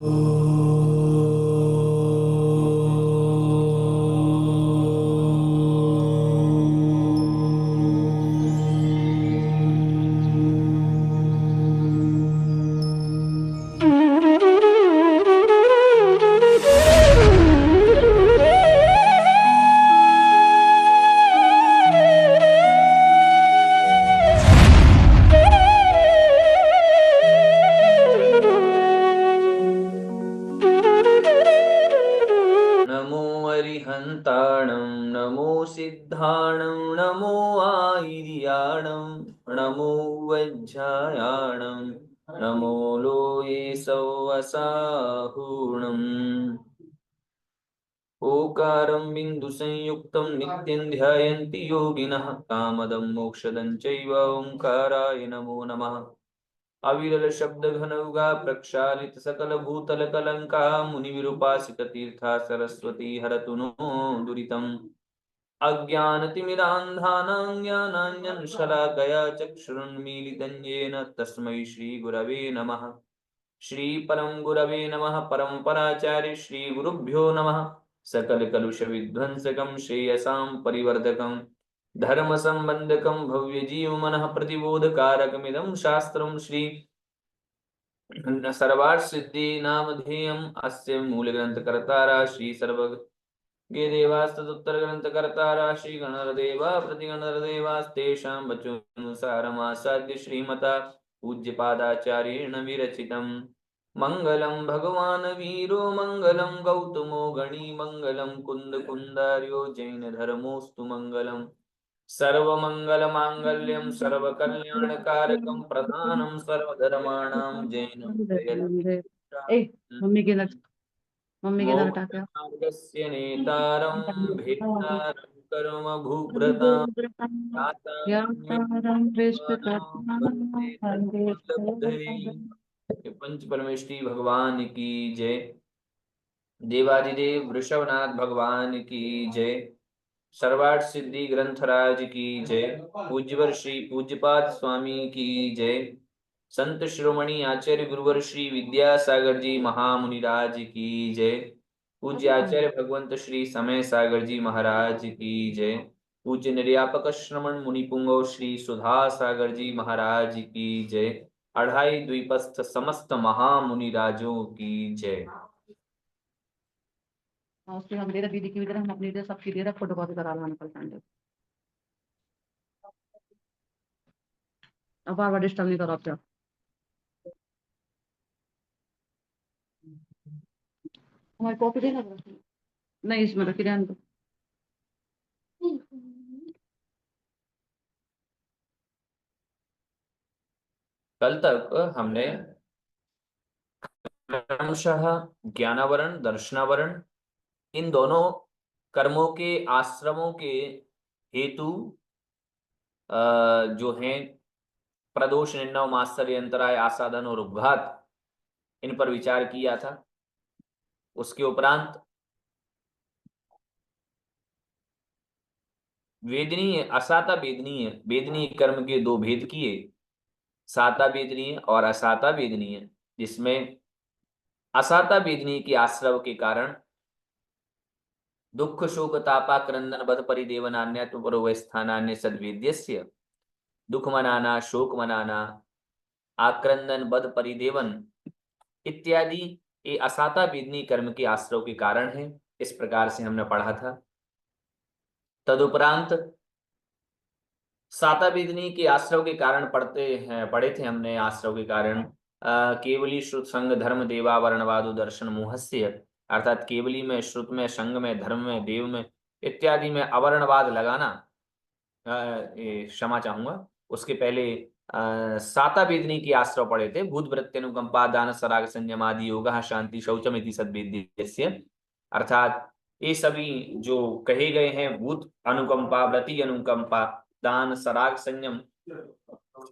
नमो अरिहन्ताणं नमो सिद्धाणं नमो आयर्याणं नमो वज्रायाणं नमो लोये सौवसाहूणम् ओकारं बिन्दुसंयुक्तं नित्यं ध्यायन्ति योगिनः कामदं मोक्षदं चैव ओंकाराय नमो नमः अविरल शब्द घनौगा प्रक्षालित सकल भूतल कलंका मुनि विरूपासित तीर्था सरस्वती हरतु नो दुरितम् अज्ञानतिमिरान्धानां ज्ञानाञ्जनशलाकया चक्षुरुन्मीलितं येन तस्मै श्रीगुरवे नमः श्रीपरं गुरवे नमः परम्पराचार्य श्रीगुरुभ्यो नमः सकलकलुषविध्वंसकं श्रेयसां परिवर्धकं धर्मसम्बन्धकं भव्यजीवमनः प्रतिबोधकारकमिदं शास्त्रं श्री सर्वार्थसिद्धिनामधेयम् अस्य मूलग्रन्थकर्तारः श्री सर्वज्ञ देवास्तदुत्तरग्रन्थकर्तारः श्री गणधरदेवा प्रतिगणधरदेवास्तेषां वचोनुसारमासाद्य श्रीमता पूज्यपादाचार्येण विरचितम् मङ्गलं भगवान् वीरो मङ्गलं गौतमो गणी मङ्गलं कुन्दकुन्दार्यो जैनधर्मोऽस्तु मङ्गलम् सर्वमङ्गलमाङ्गल्यं सर्वकल्याणकारकं प्रधानं सर्वधर्माणां जैनं ए मम्मी के नट मम्मी के नट हटा के मोक्षमार्गस्य नेतारं भेदारं कर्म भूभृतां यातारं पंच परमेष्टि भगवान की जय। देवादिदेव वृषभनाथ भगवान की जय। सर्वार्थ सिद्धि ग्रंथराज की जय। पूज्यवर श्री पूज्यपाद स्वामी की जय। संत शिरोमणि आचार्य गुरुवर श्री विद्यासागर जी महामुनिराज की जय। पूज्य आचार्य भगवंत श्री समय सागर जी महाराज की जय। पूज्य निर्यापक श्रमण मुनि पुंगव श्री सुधा सागर जी महाराज की जय। अढ़ाई द्वीपस्थ समस्त महामुनिराजों की जय। उसके हम दे रहे दीदी की भी दे रहे हम अपनी दे सबकी दे रहे फोटो कॉपी करा लो कल संडे। अब बार बार डिस्टर्ब नहीं करो आप क्या हमारी कॉपी देना नहीं इसमें रखी रहने दो। कल तक हमने क्रमशः ज्ञानावरण दर्शनावरण इन दोनों कर्मों के आश्रमों के हेतु जो हैं प्रदोष निर्णव मात्सर्य अंतराय आसादन और उपघात इन पर विचार किया था। उसके उपरांत वेदनीय असाता वेदनीय वेदनीय कर्म के दो भेद किए, साता वेदनीय और असाता वेदनीय, जिसमें असाता वेदनीय के आश्रव के कारण दुख शोक तापा क्रंदन बध परिदेवनान्यत्व परोवस्थानान्य सद्वेद्यस्य दुख मनाना शोक मनाना आक्रंदन बध परिदेवन इत्यादि ये असाता वेदनी कर्म के आश्रव के कारण है। इस प्रकार से हमने पढ़ा था। तदुपरांत साता वेदनी के आश्रव के कारण पढ़े थे हमने आश्रव के कारण केवली श्रुत संग धर्म देवा वर्णवादो दर्शन मोहस्य, अर्थात केवली में श्रुत में संग में धर्म में देव में इत्यादि में अवर्णवाद लगाना। क्षमा चाहूंगा, उसके पहले साता वेदनी की आश्रव पढ़े थे। भूत वृत्त्यनुकंपा दान सराग संयम आदि योग शांति शौचम इति सद्वेद्यस्य, अर्थात ये सभी जो कहे गए हैं भूत अनुकंपा व्रति अनुकंपा दान सराग संयम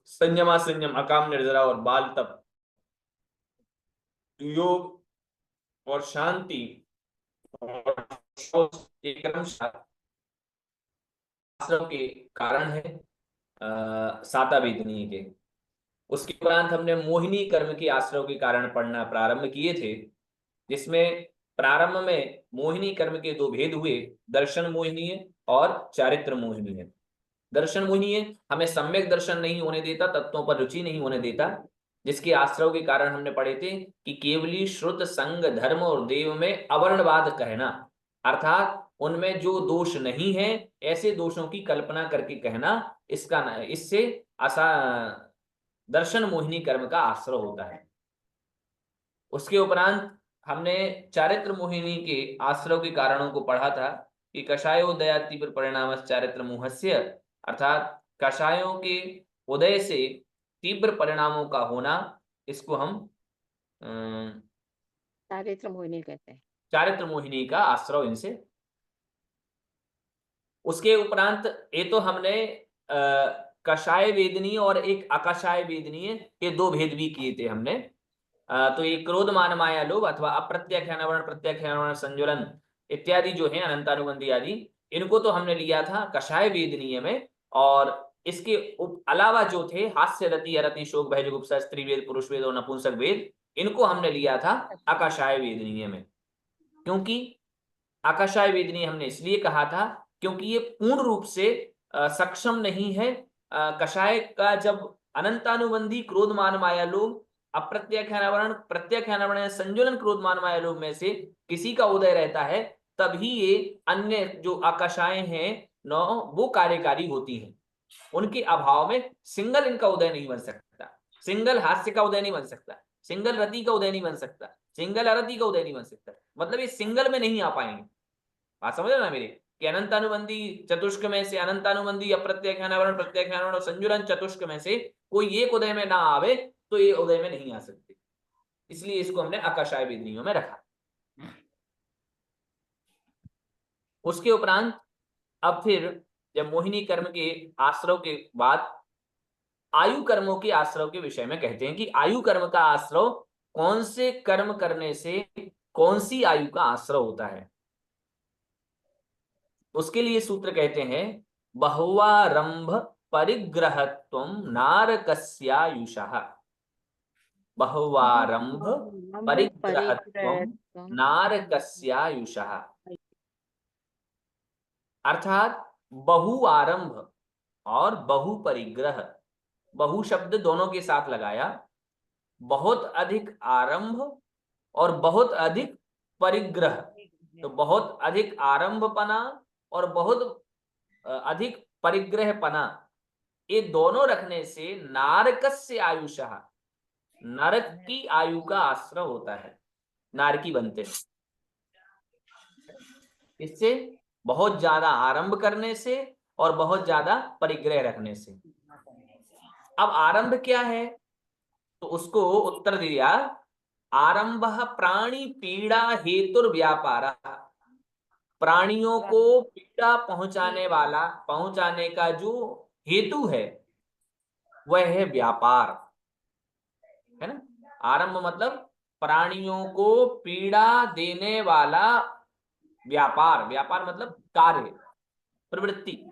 संयमा संयम अकाम निर्जरा और बाल तप योग और शांति और आश्रम के कारण है साता वेदनी के। उसके उपरांत हमने मोहिनी कर्म के आश्रव के कारण पढ़ना प्रारंभ किए थे, जिसमें प्रारंभ में मोहिनी कर्म के दो भेद हुए, दर्शन मोहिनीय और चारित्र मोहिनीय। दर्शन मोहिनीय हमें सम्यक दर्शन नहीं होने देता, तत्वों पर रुचि नहीं होने देता, जिसके आश्रव के कारण हमने पढ़े थे कि केवली श्रुत संग धर्म और देव में अवर्णवाद कहना, अर्थात उनमें जो दोष नहीं है ऐसे दोषों की कल्पना करके कहना, इससे दर्शन मोहिनी कर्म का आश्रय होता है। उसके उपरांत हमने चारित्र मोहिनी के आश्रय के कारणों को पढ़ा था कि कषायोदया तीव्र परिणाम चारित्र मोहस्य, अर्थात कषायों के उदय से तीव्र परिणामों का होना, इसको हम चारित्र मोहिनी कहते हैं। चारित्र मोहिनी का आश्रय इनसे। उसके उपरांत ये तो हमने कषाय वेदनीय और एक अकषाय वेदनीय के दो भेद भी किए थे हमने। तो ये क्रोध मान माया लोभ अथवा अप्रत्याख्यान प्रत्याख्यान संज्वलन इत्यादि जो है अनंतानुबंधी आदि, इनको तो हमने लिया था कषाय वेदनीय में, और इसके अलावा जो थे हास्य रति अरति शोक भय जुगुप्सा स्त्री वेद पुरुष वेद और नपुंसक वेद, इनको हमने लिया था अकषाय वेदनीय में। क्योंकि अकषाय वेदनीय हमने इसलिए कहा था क्योंकि ये पूर्ण रूप से सक्षम नहीं है। कषाय का जब अनंतानुबंधी क्रोध मान माया लोभ अप्रत्याख्यान प्रत्याख्यान संजुलन क्रोध मान माया लोभ में से किसी का उदय रहता है, तभी ये अन्य जो आकाशाएं हैं नौ वो कार्यकारी होती हैं। उनके अभाव में सिंगल इनका उदय नहीं बन सकता, सिंगल हास्य का उदय नहीं बन सकता, सिंगल रति का उदय नहीं बन सकता, सिंगल अरति का उदय नहीं बन सकता। मतलब ये सिंगल में नहीं आ पाएंगे। बात समझ रहे ना मेरे, कि अनंतानुबंधी चतुष्क में से अनंतानुबंधी अप्रत्याख्यान प्रत्याख्यान और संजुलन चतुष्क में से कोई एक उदय में ना आवे तो ये उदय में नहीं आ सकते, इसलिए इसको हमने आकाशाय वेदनियों में रखा। उसके उपरांत अब फिर जब मोहिनी कर्म के आश्रव के बाद आयु कर्मों के आश्रव के विषय में कहते हैं कि आयु कर्म का आश्रव कौन से कर्म करने से कौन सी आयु का आश्रव होता है। उसके लिए सूत्र कहते हैं बहुवारंभ परिग्रहत्वम नारकस्यायुषः, बहुवारंभ परिग्रहत्वम नारकस्यायुषः, अर्थात बहु आरंभ और बहु परिग्रह, बहु शब्द दोनों के साथ लगाया, बहुत अधिक आरंभ और बहुत अधिक परिग्रह, तो बहुत अधिक आरंभपना और बहुत अधिक परिग्रहपना, ये दोनों रखने से नारकस्य आयुषः, नरक की आयु का आश्रय होता है, नारकी बनते हैं। इससे बहुत ज्यादा आरंभ करने से और बहुत ज्यादा परिग्रह रखने से। अब आरंभ क्या है, तो उसको उत्तर दिया आरंभ प्राणी पीड़ा हेतुर्व्यापार, प्राणियों को पीड़ा पहुंचाने का जो हेतु है वह है व्यापार, है ना। आरंभ मतलब प्राणियों को पीड़ा देने वाला व्यापार, व्यापार मतलब कार्य प्रवृत्ति,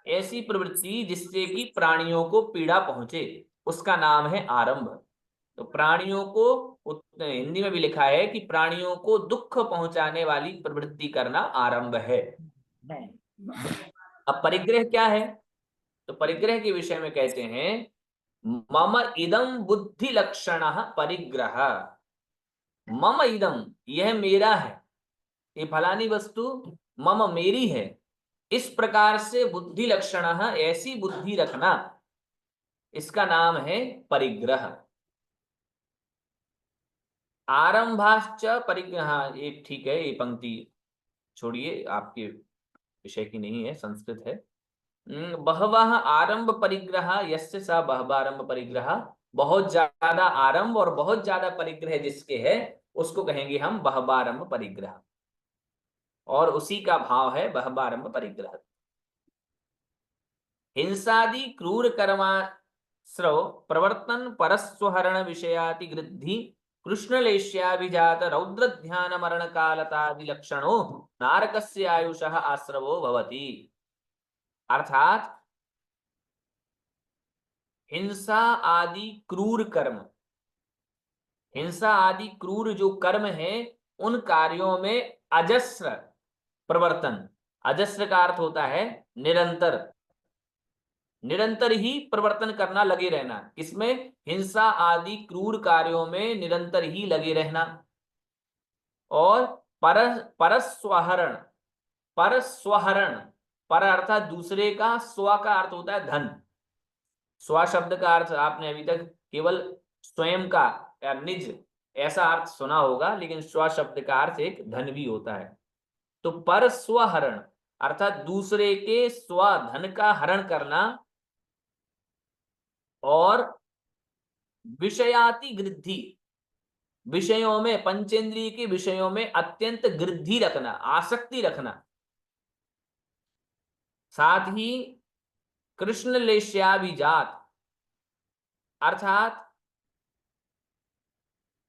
ऐसी प्रवृत्ति जिससे कि प्राणियों को पीड़ा पहुंचे, उसका नाम है आरंभ। तो प्राणियों को हिंदी में भी लिखा है कि प्राणियों को दुख पहुंचाने वाली प्रवृत्ति करना आरंभ है। अब परिग्रह क्या है, तो परिग्रह के विषय में कहते हैं मम इदम बुद्धि लक्षण परिग्रह, मम इदम यह मेरा है, ये फलानी वस्तु मम मेरी है, इस प्रकार से बुद्धि लक्षण ऐसी बुद्धि रखना, इसका नाम है परिग्रह। आरंभाश्च परिग्रह, ये ठीक है, ये पंक्ति छोड़िए, आपके विषय की नहीं है, संस्कृत है। बहवः आरंभ परिग्रह यस्य सा बहवारंभ परिग्रह, बहुत ज्यादा आरंभ और बहुत ज्यादा परिग्रह जिसके है उसको कहेंगे हम बहवारंभ परिग्रह, और उसी का भाव है बहवारंभ परिग्रह। हिंसादि क्रूर कर्माश्रव प्रवर्तन परस्वहरण विषयाति गृद्धि कृष्णलेश्याभिजात रौद्र ध्यान मरण कालतादि लक्षणो नारकस्य आयुषः आश्रवो भवति। अर्थात हिंसा आदि क्रूर कर्म, हिंसा आदि क्रूर जो कर्म है उन कार्यों में अजस्र प्रवर्तन, अजस्र का अर्थ होता है निरंतर, निरंतर ही प्रवर्तन करना, लगे रहना। किसमें? हिंसा आदि क्रूर कार्यों में निरंतर ही लगे रहना। और परस्वहरण, परस्वहरण, पर अर्थात दूसरे का, स्व का अर्थ होता है धन। स्व शब्द का अर्थ आपने अभी तक केवल स्वयं का या निज ऐसा अर्थ सुना होगा, लेकिन स्व शब्द का अर्थ एक धन भी होता है। तो पर स्वहरण अर्थात दूसरे के स्व धन का हरण करना, और विषयाति गृद्धि, विषयों में, पंचेंद्रिय के विषयों में अत्यंत गृद्धि रखना, आसक्ति रखना। साथ ही कृष्ण लेश्याभिजात अर्थात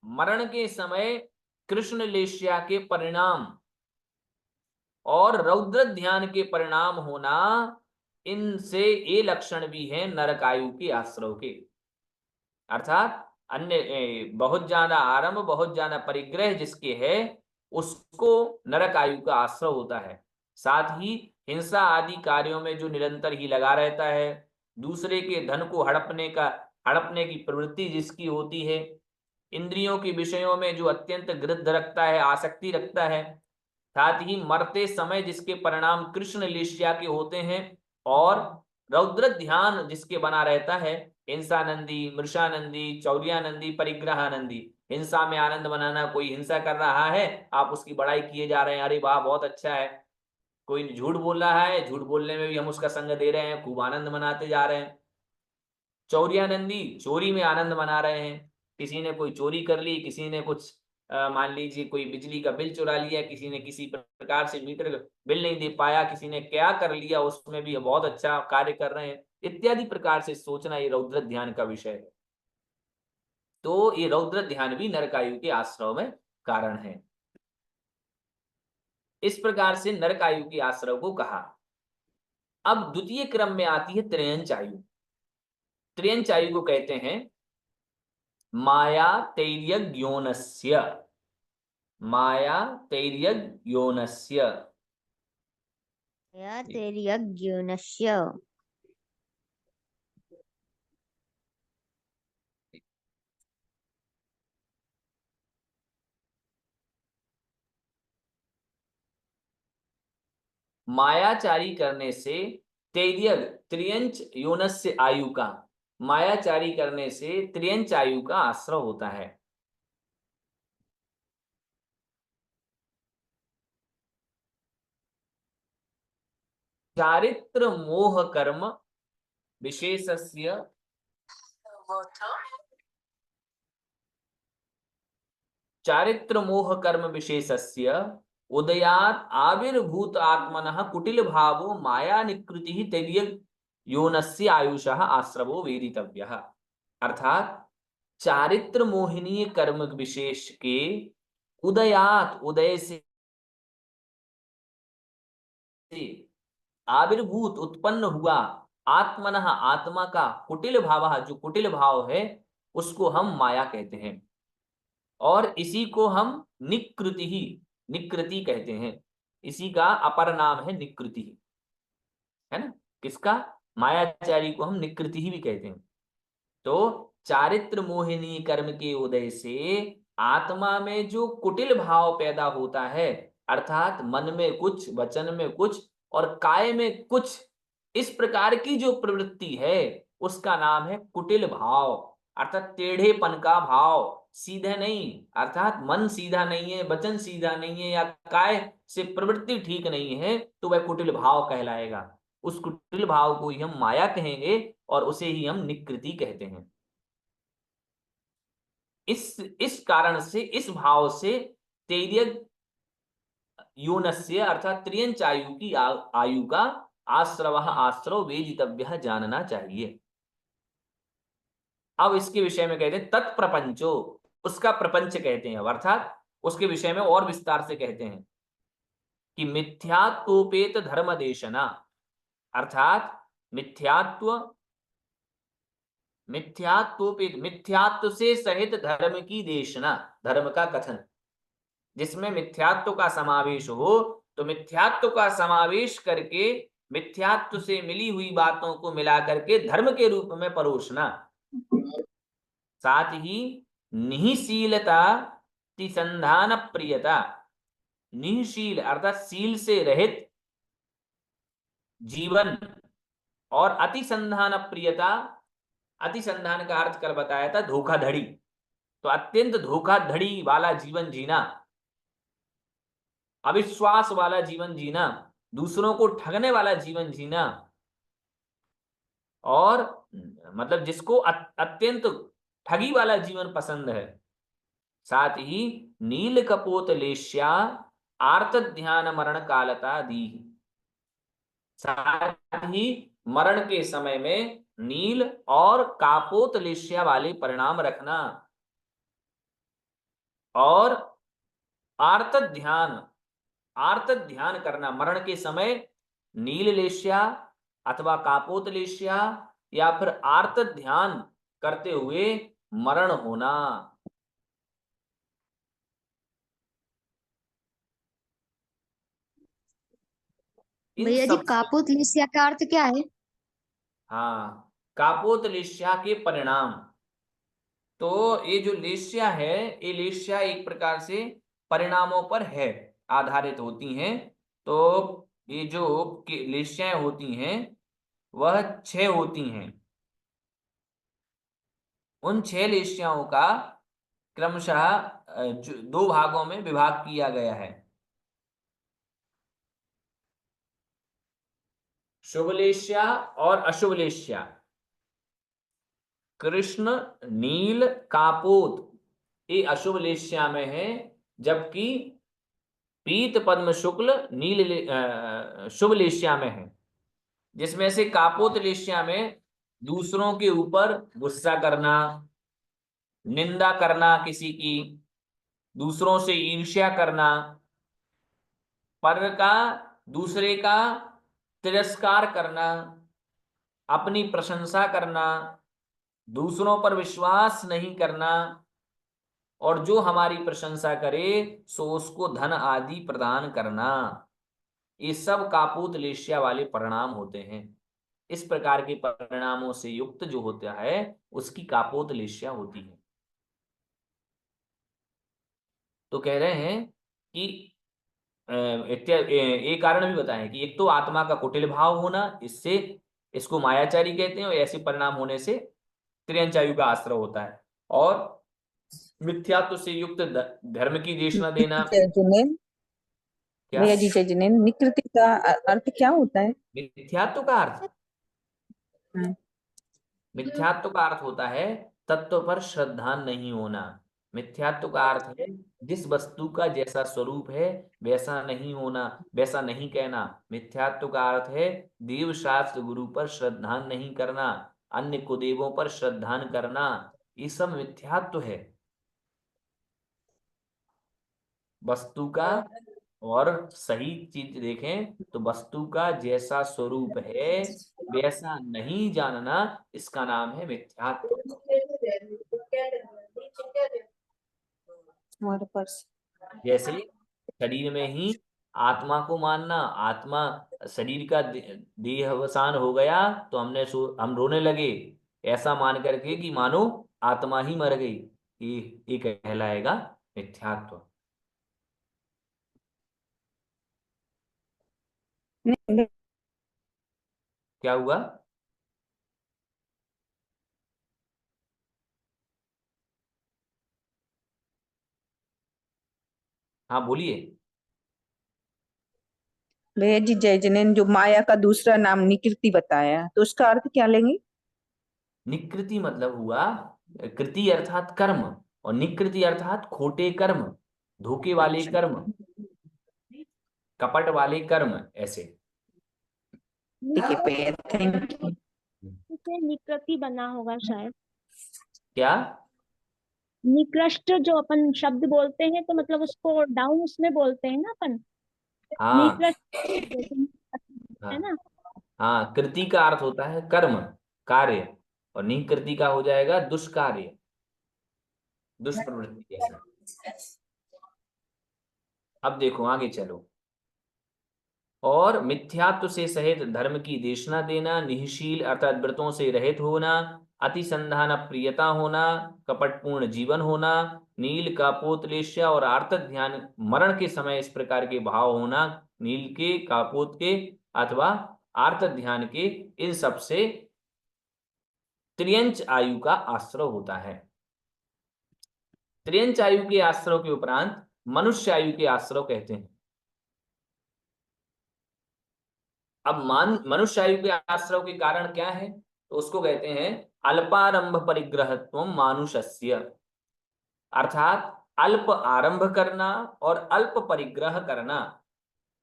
मरण के समय कृष्ण लेश्या के परिणाम और रौद्र ध्यान के परिणाम होना, इनसे ये लक्षण भी हैं नरकायु के आश्रव के। अर्थात अन्य बहुत ज्यादा आरंभ, बहुत ज्यादा परिग्रह जिसके है, उसको नरक आयु का आश्रय होता है। साथ ही हिंसा आदि कार्यों में जो निरंतर ही लगा रहता है, दूसरे के धन को हड़पने की प्रवृत्ति जिसकी होती है, इंद्रियों के विषयों में जो अत्यंत गृद्ध रखता है, आसक्ति रखता है, साथ ही मरते समय जिसके परिणाम कृष्ण लेश्या के होते हैं, और रौद्र ध्यान जिसके बना रहता है, हिंसानंदी, मृषानंदी, चौर्यानंदी, परिग्रहानंदी। हिंसा में आनंद मनाना, कोई हिंसा कर रहा है, आप उसकी बड़ाई किए जा रहे हैं, अरे वाह बहुत अच्छा है। कोई झूठ बोल रहा है, झूठ बोलने में भी हम उसका संग दे रहे हैं, खूब आनंद मनाते जा रहे हैं। चौर्यानंदी, चोरी में आनंद मना रहे हैं। किसी ने कोई चोरी कर ली, किसी ने कुछ मान लीजिए कोई बिजली का बिल चुरा लिया, किसी ने किसी प्रकार से मीटर बिल नहीं दे पाया, किसी ने क्या कर लिया, उसमें भी बहुत अच्छा कार्य कर रहे हैं, इत्यादि प्रकार से सोचना, ये रौद्र ध्यान का विषय है। तो ये रौद्र ध्यान भी नरकायु के आश्रव में कारण है। इस प्रकार से नरकायु के आश्रव को कहा। अब द्वितीय क्रम में आती है त्रयंच आयु। त्रयंच आयु को कहते हैं माया तैर्यग्योनस्य, माया तैर्यग्योनस्य। या तैर्यग्योनस्य। मायाचारी करने से, तैर्यग त्रियंच योनस्य आयु का, मायाचारी करने से त्रियंच आयु का आश्रय होता है। चारित्र मोह कर्म विशेषस्य, चारित्र मोह कर्म विशेषस्य उदयात आविर्भूत आत्मनः कुटिल भावो माया निकृति तैर्यग योनस्य आयुषः आश्रवो वेदितव्यः। अर्थात चारित्र मोहिनी कर्म विशेष के उदयात, उदय से, आविर्भूत उत्पन्न हुआ, आत्मनः आत्मा का, कुटिल भाव जो कुटिल भाव है उसको हम माया कहते हैं, और इसी को हम निकृति ही, निकृति कहते हैं। इसी का अपर नाम है निकृति, है ना। किसका? मायाचारी को हम निकृति ही भी कहते हैं। तो चारित्र मोहिनी कर्म के उदय से आत्मा में जो कुटिल भाव पैदा होता है, अर्थात मन में कुछ, वचन में कुछ और काय में कुछ, इस प्रकार की जो प्रवृत्ति है उसका नाम है कुटिल भाव। अर्थात टेढ़ेपन का भाव, सीधे नहीं, अर्थात मन सीधा नहीं है, वचन सीधा नहीं है, या काय से प्रवृत्ति ठीक नहीं है, तो वह कुटिल भाव कहलाएगा। उस कुटिल भाव को ही हम माया कहेंगे और उसे ही हम निकृति कहते हैं। इस कारण से, इस भाव से तैर्यग योनस्य अर्थात त्रियंच आयु की आयु का आश्रव, आश्रव वेदितव्य जानना चाहिए। अब इसके विषय में कहते हैं तत्प्रपंचो, उसका प्रपंच कहते हैं, अर्थात उसके विषय में और विस्तार से कहते हैं कि मिथ्यात्वोपेत धर्म देशना, अर्थात मिथ्यात्व मिथ्यात्वोपेत, मिथ्यात्व से सहित धर्म की देशना, धर्म का कथन, जिसमें मिथ्यात्व का समावेश हो, तो मिथ्यात्व का समावेश करके मिथ्यात्व से मिली हुई बातों को मिला करके धर्म के रूप में परोसना। साथ ही निःशीलता तिसंधान प्रियता, निःशील अर्थात सील से रहित जीवन, और अतिसंधान प्रियता, अतिसंधान का अर्थ कर बताया था धोखाधड़ी, तो अत्यंत धोखाधड़ी वाला जीवन जीना, अविश्वास वाला जीवन जीना, दूसरों को ठगने वाला जीवन जीना, और मतलब जिसको अत्यंत ठगी वाला जीवन पसंद है। साथ ही नील कपोत लेश्या आर्त ध्यान मरण कालता दी, साथ ही मरण के समय में नील और कापोत लेश्या वाले परिणाम रखना, और आर्त ध्यान, आर्त ध्यान करना, मरण के समय नील लेश्या अथवा कापोत लेश्या या फिर आर्त ध्यान करते हुए मरण होना। इन भैया जी सब, कापूत लिस्या का अर्थ क्या है? हाँ, कापोत लेश्या के परिणाम। तो ये जो लेश्या है, ये लेश्या एक प्रकार से परिणामों पर है, आधारित होती हैं। तो ये जो लेश्याएं होती हैं वह 6 होती हैं। उन 6 लेश्याओं का क्रमशः 2 भागों में विभाग किया गया है। शुभ लेश्या और अशुभ लेश्या। कृष्ण नील कापोत ये अशुभ लेश्या में है, जबकि पीत पद्म शुक्ल शुभ लेश्या में है, जिसमें से कापोत लेश्या में दूसरों के ऊपर गुस्सा करना, निंदा करना, किसी की, दूसरों से ईर्ष्या करना, पर का, दूसरे का तिरस्कार करना, अपनी प्रशंसा करना, दूसरों पर विश्वास नहीं करना, और जो हमारी प्रशंसा करे सो उसको धन आदि प्रदान करना, ये सब कापूत लेश्या वाले परिणाम होते हैं। इस प्रकार के परिणामों से युक्त जो होता है उसकी कापोत लेश्या होती है। तो कह रहे हैं कि एक कारण भी बताएं कि एक तो आत्मा का कुटिल भाव होना, इससे इसको मायाचारी कहते हैं, और ऐसे परिणाम होने से त्रियंचायु का आश्रय होता है, और मिथ्यात्व से युक्त धर्म की देशना देना। जय जिनेन, क्या भैया जी जय जिनेन, निकृति का अर्थ क्या होता है? मिथ्यात्व का अर्थ? हाँ। मिथ्यात्व का अर्थ होता है तत्व पर श्रद्धा नहीं होना। मिथ्यात्व का अर्थ है जिस वस्तु का जैसा स्वरूप है वैसा नहीं होना, वैसा नहीं कहना। मिथ्यात्व का अर्थ है देव शास्त्र गुरु पर श्रद्धा नहीं करना, अन्य कुदेवों पर श्रद्धा करना, ये सब मिथ्यात्व है। वस्तु का और सही चीज देखें तो वस्तु का जैसा स्वरूप है वैसा नहीं जानना, इसका नाम है मिथ्यात्व। हमारे पास जैसे शरीर में ही आत्मा को मानना, आत्मा शरीर का देहावसान हो गया तो हम रोने लगे, ऐसा मान करके कि मानो आत्मा ही मर गई, ये कहलाएगा मिथ्यात्व। नहीं, क्या हुआ? हाँ बोलिए। भैया जी जय जिनेन, जो माया का दूसरा नाम निकृति बताया तो उसका अर्थ क्या लेंगे? निकृति मतलब हुआ, कृति अर्थात कर्म, और निकृति अर्थात खोटे कर्म, धोखे वाले अच्छा, कर्म, कपट वाले कर्म, ऐसे। ठीक है भैया, थैंक यू। से निकृति बना होगा शायद। क्या? निकृष्ट जो अपन शब्द बोलते हैं तो मतलब उसको डाउन उसमें बोलते हैं ना अपन, हाँ निकृष्ट है हाँ ना। हाँ, कृति का अर्थ होता है कर्म, कार्य। और निकृति का हो जाएगा दुष्कार्य, दुष्प्रवृत्ति ऐसा। अब देखो आगे चलो। और मिथ्यात्व से सहित धर्म की देशना देना, निःशील अर्थात व्रतों से रहित होना, अतिसंधान प्रियता होना, कपटपूर्ण जीवन होना, नील कापोतलेश्य और आर्त ध्यान, मरण के समय इस प्रकार के भाव होना, नील के, कापोत के अथवा आर्त ध्यान के, इन सबसे त्रियंच आयु का आश्रय होता है। त्रियंच आयु के आश्रय के उपरांत मनुष्य आयु के आश्रय कहते हैं। अब मनुष्य आयु के आश्रय के कारण क्या है, तो उसको कहते हैं अल्पारंभ परिग्रहत्व मानुषस्य, अर्थात अल्प आरंभ करना और अल्प परिग्रह करना।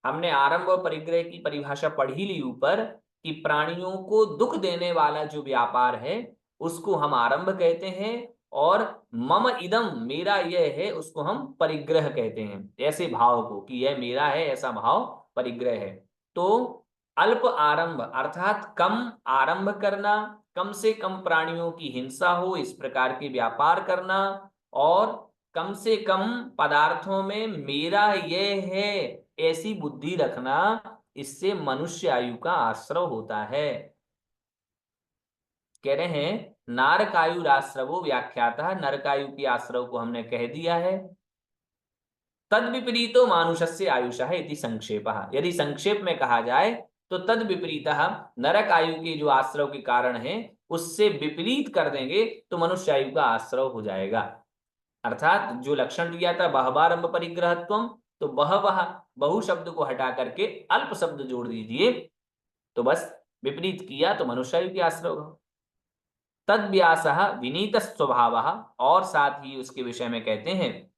हमने आरंभ और परिग्रह की परिभाषा पढ़ी ली ऊपर कि प्राणियों को दुख देने वाला जो व्यापार है उसको हम आरंभ कहते हैं, और मम इदम मेरा यह है उसको हम परिग्रह कहते हैं। ऐसे भाव को कि यह मेरा है ऐसा भाव परिग्रह है। तो अल्प आरंभ अर्थात कम आरंभ करना, कम से कम प्राणियों की हिंसा हो इस प्रकार के व्यापार करना, और कम से कम पदार्थों में मेरा यह है ऐसी बुद्धि रखना, इससे मनुष्य आयु का आश्रय होता है। कह रहे हैं नारकायु आश्रवो व्याख्याता, नरकायु की आश्रव को हमने कह दिया है। तद विपरीतो मानुषस्य आयुषः इति संक्षेपः, यदि संक्षेप में कहा जाए तो तद विपरीतः नरक आयु के जो आश्रव के कारण है उससे विपरीत कर देंगे तो मनुष्य आयु का आश्रव हो जाएगा। अर्थात जो लक्षण दिया था बहवारंभ परिग्रहत्वम, तो बहवह बहु शब्द को हटा करके अल्प शब्द जोड़ दीजिए तो बस विपरीत किया तो मनुष्य आयु के आश्रय होगा। तद व्यासः विनीत स्वभावः, और साथ ही उसके विषय में कहते हैं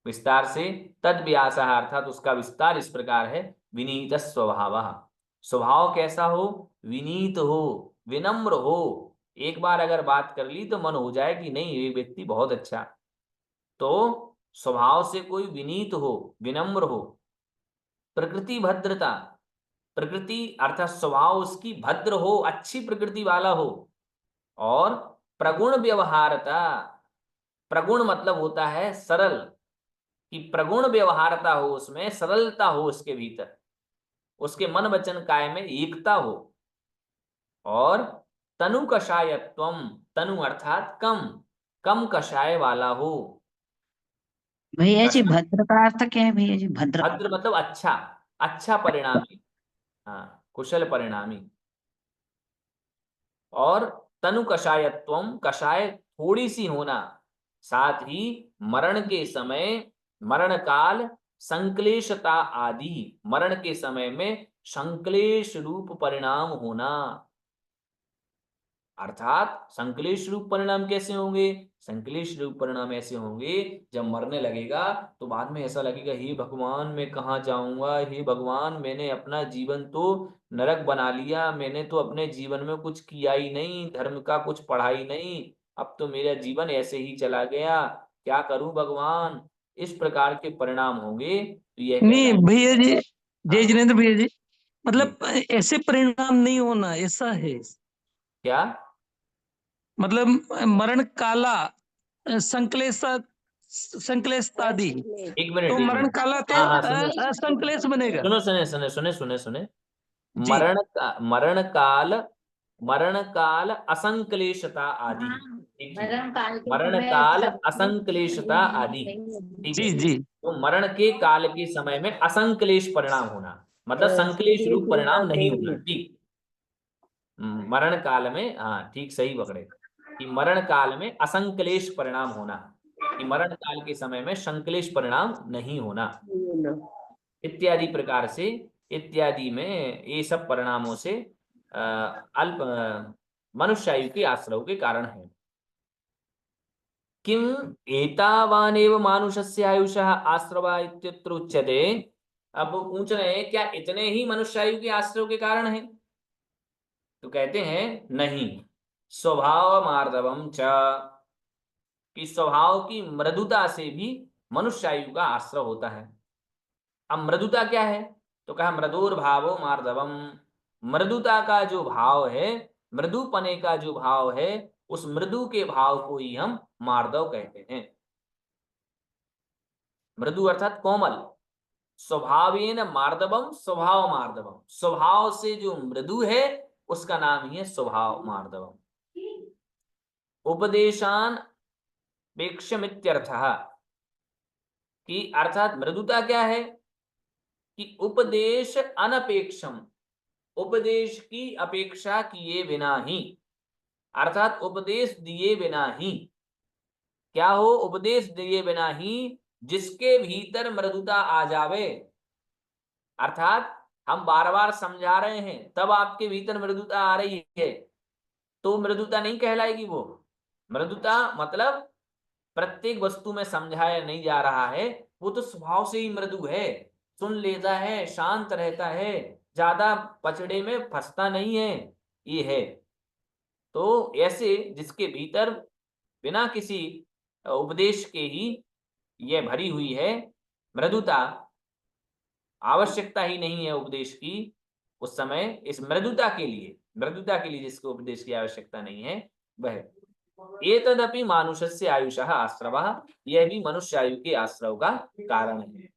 विस्तार से, तद व्यासः अर्थात उसका विस्तार इस प्रकार है, विनीत स्वभावः, स्वभाव कैसा हो, विनीत हो, विनम्र हो। एक बार अगर बात कर ली तो मन हो जाए कि नहीं ये व्यक्ति बहुत अच्छा, तो स्वभाव से कोई विनीत हो, विनम्र हो। प्रकृति भद्रता, प्रकृति अर्थात स्वभाव उसकी भद्र हो, अच्छी प्रकृति वाला हो। और प्रगुण व्यवहारता, प्रगुण मतलब होता है सरल, कि प्रगुण व्यवहारता हो, उसमें सरलता हो, उसके भीतर उसके मन वचन काय में एकता हो। और तनु कषायत्वम, तनु अर्थात कम, कम कषाय वाला हो। भैया जी भद्र का अर्थ क्या है भैया जी? भद्र भद्र मतलब अच्छा, अच्छा परिणामी, हाँ कुशल परिणामी। और तनु कषायत्वम, कषाय थोड़ी सी होना, साथ ही मरण के समय, मरण काल, संक्लेशता आदि, मरण के समय में संक्लेश रूप परिणाम होना। अर्थात संक्लेश रूप परिणाम कैसे होंगे, संक्लेश रूप परिणाम ऐसे होंगे जब मरने लगेगा तो बाद में ऐसा लगेगा हे भगवान मैं कहाँ जाऊंगा, हे भगवान मैंने अपना जीवन तो नरक बना लिया, मैंने तो अपने जीवन में कुछ किया ही नहीं, धर्म का कुछ पढ़ा ही नहीं, अब तो मेरा जीवन ऐसे ही चला गया, क्या करूं भगवान। इस प्रकार के परिणाम होंगे। तो यह नहीं भैया जी, जय हाँ। जिनेन्द्र भैया जी, मतलब ऐसे परिणाम नहीं होना ऐसा है क्या मतलब मरण काला संक्लेश, संक्लेशादि, एक मिनट तो एक मरण मिनट काला हाँ हाँ तो असंक्लेश बनेगा। सुनो सुने सुने सुने सुने सुने जी मरण काल असंक्लेशता आदि, ठीक है? मरण काल असंक्लेशता आदि, ठीक है? जी जी तो मरण के काल के समय में असंक्लेश परिणाम होना, मतलब संक्लेश रूप परिणाम नहीं होना, ठीक? मरण काल में, हाँ ठीक सही पकड़े, कि मरण काल में असंक्लेश परिणाम होना, कि मरण काल के समय में संक्लेश परिणाम नहीं होना, इत्यादि प्रकार से, इत्यादि में ये सब परिणामों से अल्प मनुष्य आयु के आश्रय के कारण है। किम एतावानेव मानुषस्य आयुषः आश्रवा इत्यत्र उच्यते। अब पूछ रहे हैं क्या इतने ही मनुष्य आयु के आश्रय के कारण है, तो कहते हैं नहीं, स्वभाव मार्दवम च, कि स्वभाव की मृदुता से भी मनुष्य आयु का आश्रय होता है। अब मृदुता क्या है, तो कहा मृदुर भावो मार्दवम, मृदुता का जो भाव है, मृदुपने का जो भाव है उस मृदु के भाव को ही हम मार्दव कहते हैं। मृदु अर्थात कोमल, स्वभावेन मार्दवम, स्वभाव मार्दवम, स्वभाव से जो मृदु है उसका नाम ही है स्वभाव मार्दवम। उपदेशान पेक्षमित्यर्थः, कि अर्थात मृदुता क्या है कि उपदेश अनपेक्षम, उपदेश की अपेक्षा किए बिना ही, अर्थात उपदेश दिए बिना ही, क्या हो, उपदेश दिए बिना ही जिसके भीतर मृदुता आ जावे, अर्थात हम बार बार समझा रहे हैं तब आपके भीतर मृदुता आ रही है तो मृदुता नहीं कहलाएगी वो। मृदुता मतलब प्रत्येक वस्तु में समझाया नहीं जा रहा है, वो तो स्वभाव से ही मृदु है, सुन लेता है, शांत रहता है, ज्यादा पचड़े में फंसता नहीं है, ये है। तो ऐसे जिसके भीतर बिना किसी उपदेश के ही यह भरी हुई है मृदुता, आवश्यकता ही नहीं है उपदेश की, उस समय इस मृदुता के लिए जिसको उपदेश की आवश्यकता नहीं है वह। एतदपि मानुषस्य आयुषः आश्रवः, यह भी मनुष्य आयु के आश्रव का कारण है।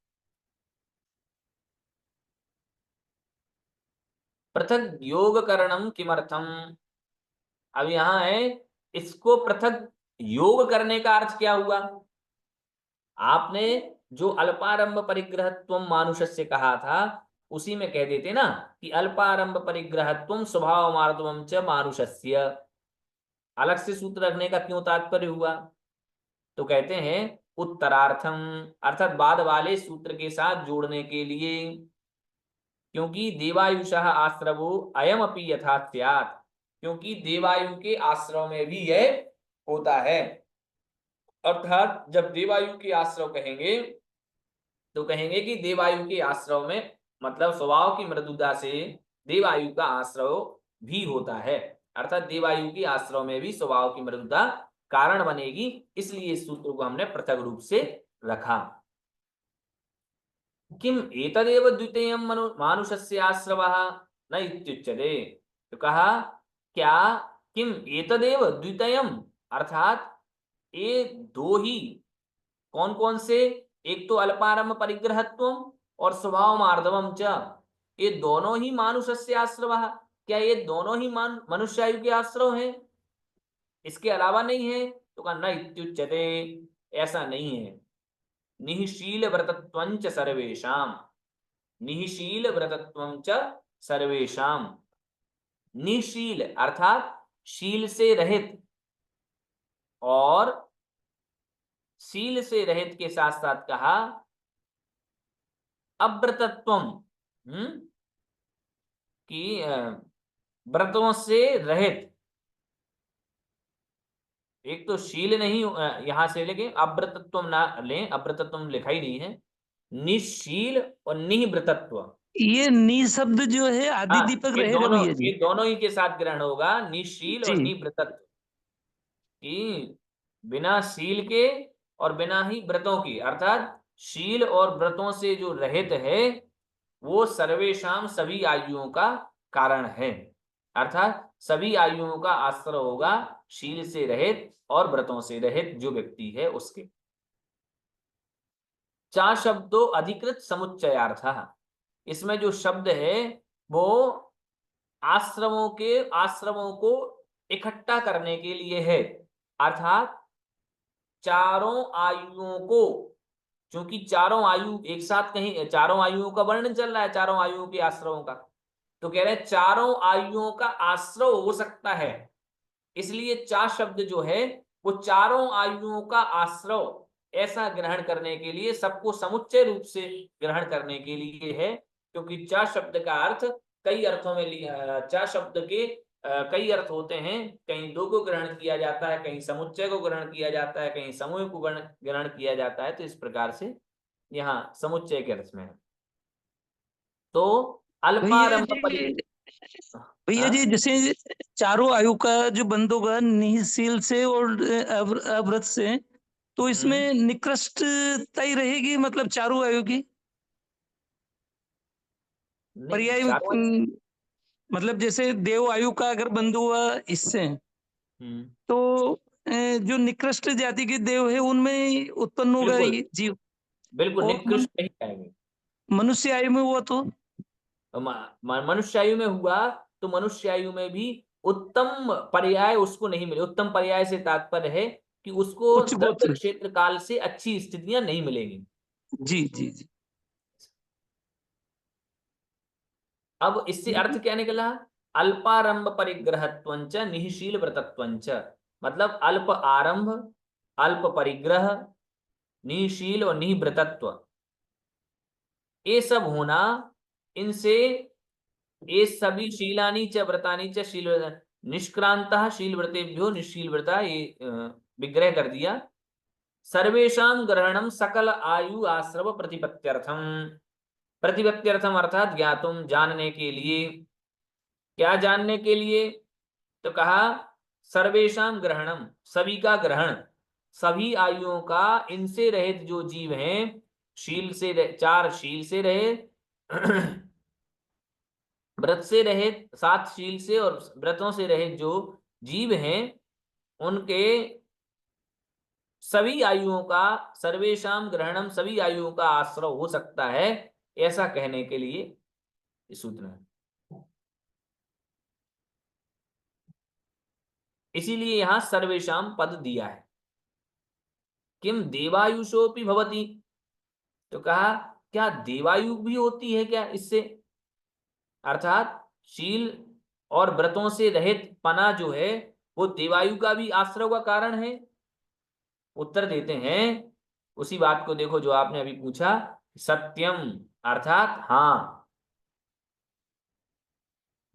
पृथक योग करणम किमर्थम, अब यहां है इसको पृथक योग करने का अर्थ क्या हुआ। आपने जो अल्पारंभ परिग्रहत्व मानुषस्य कहा था उसी में कह देते ना कि अल्पारंभ परिग्रहत्व स्वभाव मार्दवम च मानुषस्य, अलग से सूत्र रखने का क्यों तात्पर्य हुआ, तो कहते हैं उत्तरार्थम, अर्थात बाद वाले सूत्र के साथ जोड़ने के लिए, क्योंकि देवायुषः आश्रवो अयम अपि यथा स्यात्, क्योंकि देवायु के आश्रव में भी यह होता है। अर्थात जब देवायु के आश्रव कहेंगे तो कहेंगे कि देवायु के आश्रव में मतलब स्वभाव की मृदुता से देवायु का आश्रव भी होता है, अर्थात देवायु के आश्रव में भी स्वभाव की मृदुता कारण बनेगी, इसलिए इस सूत्र को हमने पृथक रूप से रखा। किम एतदेव द्वितीयं मानुषस्य आश्रवः न इत्युच्यते, तो कहा क्या किम एतदेव द्वितीयं, अर्थात ये दो ही, कौन कौन से, एक तो अल्पारंभ परिग्रहत्व और स्वभाव मार्दवम च, ये दोनों ही मानुषस्य आश्रवः, क्या ये दोनों ही मनुष्य आयु के आश्रव हैं, इसके अलावा नहीं है, तो कहा न इत्युच्यते, ऐसा नहीं है। निःशील व्रतत्वंच सर्वेषाम, निःशील व्रतत्वंच सर्वेषाम, निःशील अर्थात शील से रहित, और शील से रहित के साथ साथ कहा अव्रतत्वम, कि व्रतों से रहित, एक तो शील नहीं यहां से लेके अव्रतत्व ना लें, अव्रतत्व लिखा ही नहीं है, निःशील और निव्रतत्व, ये नी शब्द जो है आदि हाँ, दीपक ये रहेगा भैया ये जी। दोनों ही के साथ ग्रहण होगा, निःशील और जी निव्रतत्व, कि बिना शील के और बिना ही व्रतों की, अर्थात शील और व्रतों से जो रहित है वो सर्वेशाम सभी आयुओं का कारण है, अर्थात सभी आयुओं का आश्रय होगा शील से रहित और व्रतों से रहित जो व्यक्ति है उसके। चा शब्दों अधिकृत समुच्चयार्थ, इसमें जो शब्द है वो आश्रमों को इकट्ठा करने के लिए है, अर्थात चारों आयुओं को, क्योंकि चारों आयु एक साथ कहीं, चारों आयुओं का वर्णन चल रहा है, चारों आयुओं के आश्रयों का, तो कह रहे हैं चारों आयुओं का आश्रय हो सकता है, इसलिए चा शब्द जो है वो चारों आयुओं का आश्रय ऐसा ग्रहण करने के लिए, सबको समुच्चय रूप से ग्रहण करने के लिए है, क्योंकि चा शब्द का अर्थ कई अर्थों में लिया, चा शब्द के कई अर्थ होते हैं, कहीं दो को ग्रहण किया जाता है, कहीं समुच्चय को ग्रहण किया जाता है, कहीं समूह को ग्रहण किया जाता है, तो इस प्रकार से यहाँ समुच्चय के अर्थ में है। तो अल्पारंभ भैया जी जैसे चारों आयु का जो बंद होगा निःशील से और अव्रत से, तो इसमें निकृष्टता ही रहेगी, मतलब चारों आयु की पर्याय, मतलब जैसे देव आयु का अगर बंद हुआ इससे तो जो निकृष्ट जाति के देव है उनमें उत्पन्न होगा बिल्कुल। ये जीव, बिल्कुल और निकृष्ट नहीं आएंगे। मनुष्य आयु में हुआ तो मनुष्य आयु में हुआ तो मनुष्य आयु में भी उत्तम पर्याय उसको नहीं मिले। उत्तम पर्याय से तात्पर्य है कि उसको उच्च द्रव्य गोत्र। क्षेत्र काल से अच्छी स्थितियां नहीं मिलेंगी। जी जी जी। अब इससे अर्थ क्या निकला? अल्पारंभ परिग्रहत्वंच निःशील व्रतत्वंच, मतलब अल्प आरंभ, अल्प परिग्रह, निःशील और निव्रतत्व, ये सब होना, इनसे ये सभी शीलानी च व्रतानी च शील निष्क्रांतः शील व्रतेभ्यो निःशील व्रता, ये विग्रह कर दिया। सर्वेषां ग्रहणम सकल आयु आश्रव प्रतिपत्त्यर्थम, प्रतिपत्त्यर्थम अर्थात ज्ञातुम जानने के लिए। क्या जानने के लिए? तो कहा सर्वेषां ग्रहणम, सभी का ग्रहण, सभी आयुओं का इनसे रहित जो जीव हैं, शील से 4 शील से रहित, व्रत से रहित 7 शील से और व्रतों से रहित जो जीव हैं, उनके सभी आयुओं का, सर्वेषां ग्रहणम, सभी आयुओं का आश्रय हो सकता है, ऐसा कहने के लिए सूत्र है। इसीलिए यहां सर्वेषां पद दिया है। किम देवायुषोपि भवति, तो कहा क्या देवायु भी होती है क्या इससे? अर्थात शील और व्रतों से रहित पना जो है वो देवायु का भी आश्रय का कारण है? उत्तर देते हैं उसी बात को, देखो जो आपने अभी पूछा, सत्यम अर्थात हाँ,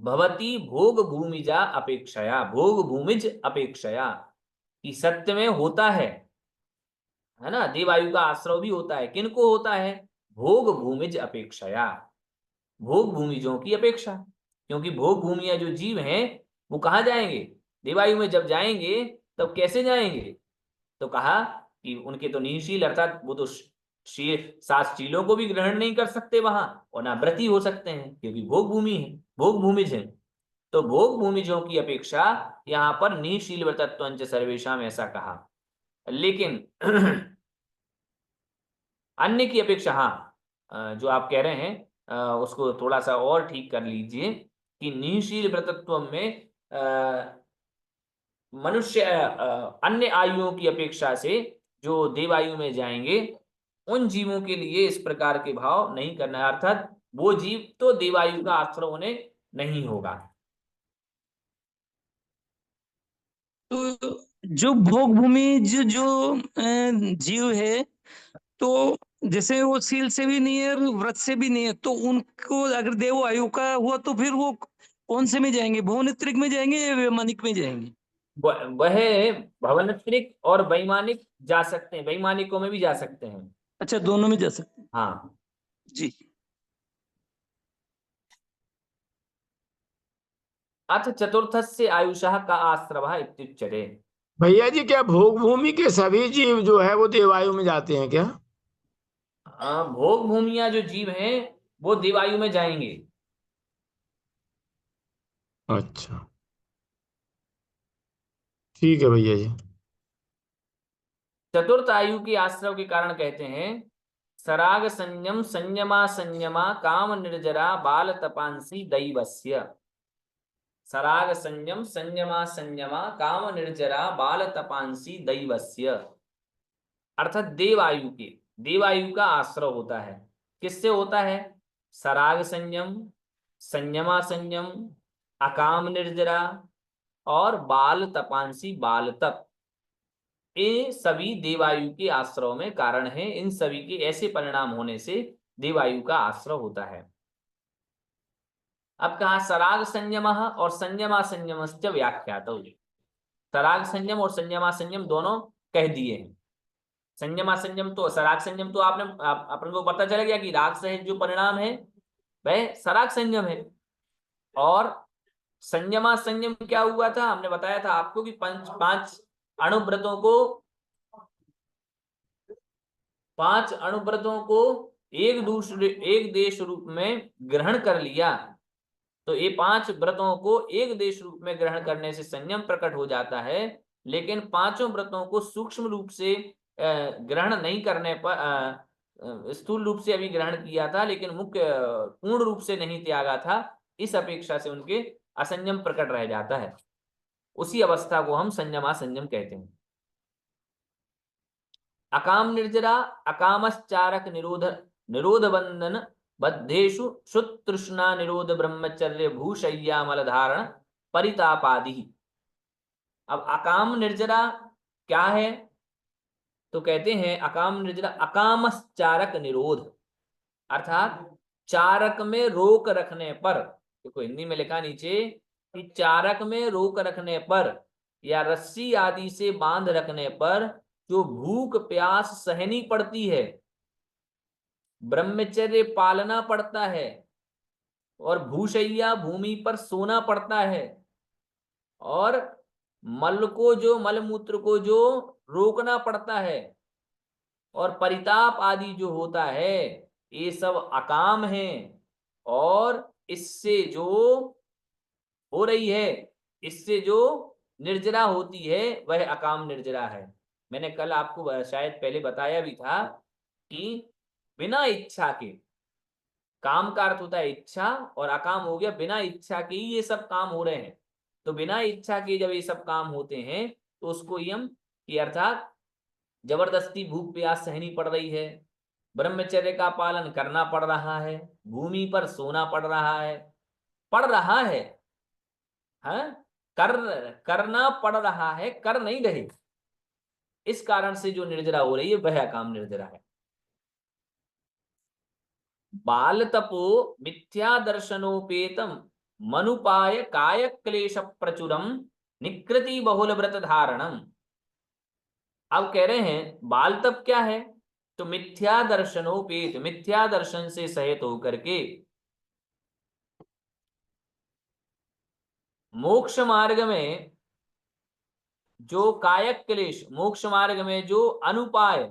भवती भोग भूमिजा अपेक्षया, भोग भूमिज अपेक्षया, कि सत्य में होता है ना, देवायु का आश्रय भी होता है। किनको होता है? भोग भूमिज अपेक्षया, भोग भूमिजों की अपेक्षा। क्योंकि भोग भूमिया जो जीव हैं वो कहाँ जाएंगे? देवायु में जब जाएंगे तब कैसे जाएंगे? तो कहा कि उनके तो निःशील, अर्थात वो तो शील 7 शीलों को भी ग्रहण नहीं कर सकते वहां, और ना व्रती हो सकते हैं, क्योंकि भोग भूमि है, भोग भूमिज है। तो भोग भूमिजों की अपेक्षा यहाँ पर निःशील व्रतत्वंच सर्वेषाम ऐसा कहा। लेकिन अन्य की अपेक्षा, हाँ, जो आप कह रहे हैं उसको थोड़ा सा और ठीक कर लीजिए कि निःशील व्रतत्व में मनुष्य अन्य आयुओं की अपेक्षा से जो देवायु में जाएंगे उन जीवों के लिए इस प्रकार के भाव नहीं करना है, अर्थात वो जीव तो देवायु का आश्रय होने नहीं होगा। तो जो भोग भूमि जो जीव है, तो जैसे वो शील से भी नहीं है और व्रत से भी नहीं है, तो उनको अगर देव आयु का हुआ तो फिर वो कौन से में जाएंगे? भुवनेत्रिक में जाएंगे या वैमानिक में जाएंगे? वह भवनेत्रिक और वैमानिक जा सकते हैं, वैमानिकों में भी जा सकते हैं। अच्छा, दोनों में जा सकते हैं। हाँ जी। अथ चतुर्थस्य आयुषः का आश्रवः इत्युच्यते। भैया जी, क्या भोग भूमि के सभी जीव जो है वो देवायु में जाते हैं क्या? भोग भूमिया जो जीव हैं वो देवायु में जाएंगे। अच्छा, ठीक है भैया जी। चतुर्थ आयु के आश्रव के कारण कहते हैं सराग संयम संयमा संयमा काम निर्जरा बाल तपांसी दैवस्य। सराग संयम संयमा संयमा काम निर्जरा बाल तपांसी दैवस्य, अर्थात देवायु के, देवायु का आश्रय होता है। किससे होता है? सराग संयम, संयमा संयम, अकाम निर्जरा और बाल तपांसी बाल तप, ये सभी देवायु के आश्रय में कारण है। इन सभी के ऐसे परिणाम होने से देवायु का आश्रय होता है। अब कहा सराग संयम और संयमा संयमश्च व्याख्यातौ। सराग संयम और संयमा संयम दोनों कह दिए हैं। संयमा संयम तो, सराग संयम तो आपने अपन को पता चल गया कि राग सहित जो परिणाम है वह सराग संयम है। और संयमा संयम क्या हुआ था? हमने बताया था आपको कि 5 अणुव्रतों को एक देश रूप में ग्रहण कर लिया तो ये 5 व्रतों को एक देश रूप में ग्रहण करने से संयम प्रकट हो जाता है, लेकिन 5 व्रतों को सूक्ष्म रूप से ग्रहण नहीं करने पर, स्थूल रूप से अभी ग्रहण किया था लेकिन मुख्य पूर्ण रूप से नहीं त्यागा था, इस अपेक्षा से उनके असंयम प्रकट रह जाता है। उसी अवस्था को हम संयमासंयम कहते हैं। अकाम निर्जरा अकामश्चारक निरोध बंधन बद्धेषु शुतृष्णा निरोध ब्रह्मचर्य भूशय्या मल धारण परितापादि। अब अकाम निर्जरा क्या है? तो कहते हैं अकाम निर्जरा अकामश्चारक निरोध, अर्थात चारक में रोक रखने पर, देखो हिंदी में लिखा नीचे कि चारक में रोक रखने पर या रस्सी आदि से बांध रखने पर जो भूख प्यास सहनी पड़ती है, ब्रह्मचर्य पालना पड़ता है और भूशय्या भूमि पर सोना पड़ता है, और मल मूत्र को जो रोकना पड़ता है, और परिताप आदि जो होता है, ये सब अकाम है। और इससे जो हो रही है, इससे जो निर्जरा होती है वह अकाम निर्जरा है। मैंने कल आपको शायद पहले बताया भी था कि बिना इच्छा के, काम का अर्थ होता है इच्छा, और अकाम हो गया बिना इच्छा के ही ये सब काम हो रहे हैं। तो बिना इच्छा के जब ये सब काम होते हैं तो उसको यम की अर्थात जबरदस्ती भूख प्यास सहनी पड़ रही है, ब्रह्मचर्य का पालन करना पड़ रहा है, भूमि पर सोना पड़ रहा है, हाँ? करना पड़ रहा है, कर नहीं रहे, इस कारण से जो निर्जरा हो रही है वह अकाम निर्जरा है। बाल तपो मिथ्या दर्शनोपेतम मनुपाय काय क्लेश प्रचुरम निकृति बहुल व्रत धारणम। अब कह रहे हैं बाल तप क्या है? तो मिथ्या दर्शनोपेत, मिथ्या दर्शन से सहित होकर के मोक्ष मार्ग में जो कायक क्लेश, मोक्ष मार्ग में जो अनुपाय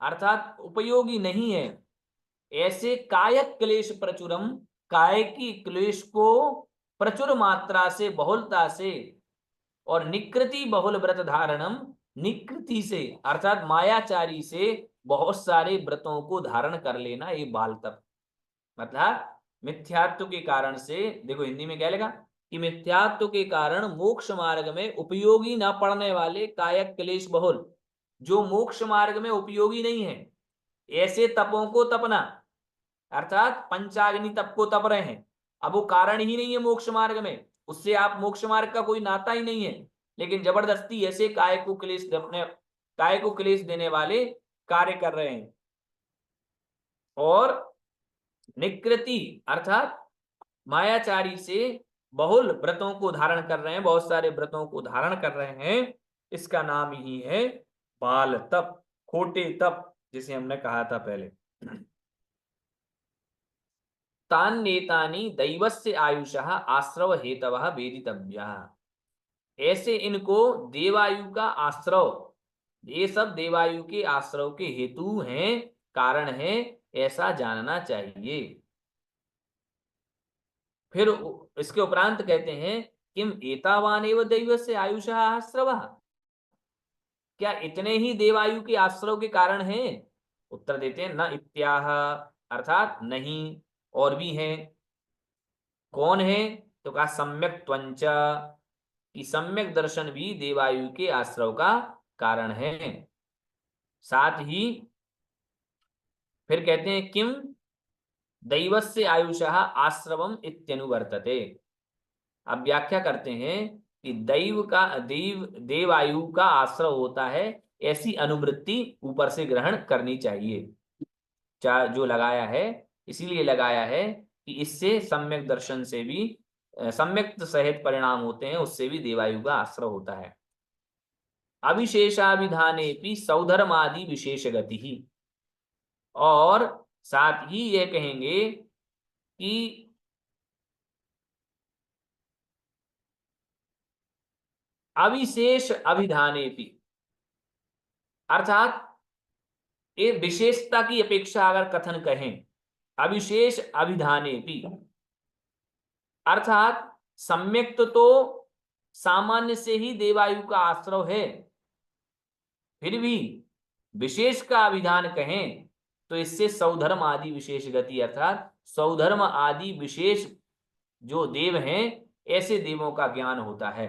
अर्थात उपयोगी नहीं है, ऐसे कायक क्लेश प्रचुरम, काय की क्लेश को प्रचुर मात्रा से, बहुलता से, और निकृति बहुल व्रत धारणम, निकृति से अर्थात मायाचारी से बहुत सारे व्रतों को धारण कर लेना, ये बाल तप। मतलब मिथ्यात्व के कारण से, देखो हिंदी में क्या लिखा कि मिथ्यात्व के कारण मोक्ष मार्ग में उपयोगी न पड़ने वाले कायक क्लेश बहुल, जो मोक्ष मार्ग में उपयोगी नहीं है, ऐसे तपों को तपना, अर्थात पंचाग्नि तप को तप रहे हैं। अब वो कारण ही नहीं है मोक्ष मार्ग में, उससे आप मोक्ष मार्ग का कोई नाता ही नहीं है, लेकिन जबरदस्ती ऐसे काय को क्लेश देने वाले कार्य कर रहे हैं। और निकृति अर्थात मायाचारी से बहुल व्रतों को धारण कर रहे हैं, बहुत सारे व्रतों को धारण कर रहे हैं, इसका नाम ही है बाल तप, खोटे तप, जिसे हमने कहा था पहले। तान नेतानि दैवस्य आयुषः आश्रव हेतवः वेदितव्यः। ऐसे इनको देवायु का आश्रव, ये सब देवायु के आश्रव के हेतु हैं, कारण है, ऐसा जानना चाहिए। फिर इसके उपरांत कहते हैं किम एतावानेव दैवस्य आयुषः आश्रवः, क्या इतने ही देवायु के आश्रव के कारण हैं? उत्तर देते हैं न इत्याह, अर्थात नहीं, और भी हैं। कौन है? तो कहा सम्यक त्वंच, कि सम्यक दर्शन भी देवायु के आश्रव का कारण है। साथ ही फिर कहते हैं किम दैवस्य आयुषः आश्रवम इत्यनुवर्तते। अब व्याख्या करते हैं कि देवायु का आश्रव होता है, ऐसी अनुवृत्ति ऊपर से ग्रहण करनी चाहिए। जो लगाया है इसीलिए लगाया है कि इससे सम्यक दर्शन से भी सम्यक सहित परिणाम होते हैं, उससे भी देवायु का आश्रय होता है। अविशेषाभिधाने भी सौधर्मादि विशेष गति ही, और साथ ही यह कहेंगे कि अविशेष अभिधाने भी, अर्थात ये विशेषता की अपेक्षा अगर कथन कहें, अविशेष अभिधाने भी, अर्थात सम्यक्त तो सामान्य से ही देवायु का आश्रव है, फिर भी विशेष का अभिधान कहें तो इससे सौधर्म आदि विशेष गति, अर्थात सौधर्म आदि विशेष जो देव हैं ऐसे देवों का ज्ञान होता है।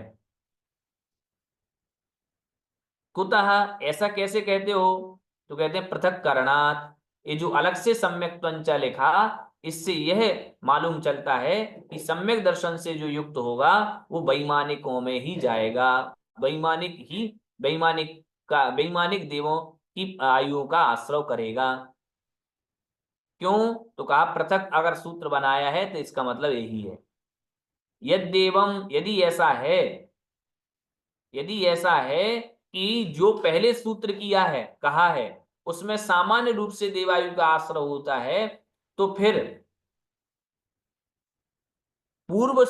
कुतः, ऐसा कैसे कहते हो? तो कहते हैं पृथक करणात, ये जो अलग से सम्यक त्वंचा लिखा, इससे यह मालूम चलता है कि सम्यक दर्शन से जो युक्त होगा वो वैमानिकों में ही जाएगा, वैमानिक देवों की आयुओं का आश्रय करेगा। क्यों? तो कहा पृथक अगर सूत्र बनाया है तो इसका मतलब यही है। यद्देवम, यदि ऐसा है कि जो पहले सूत्र किया है, कहा है, उसमें सामान्य रूप से देवायु का आश्रय होता है, तो फिर पूर्व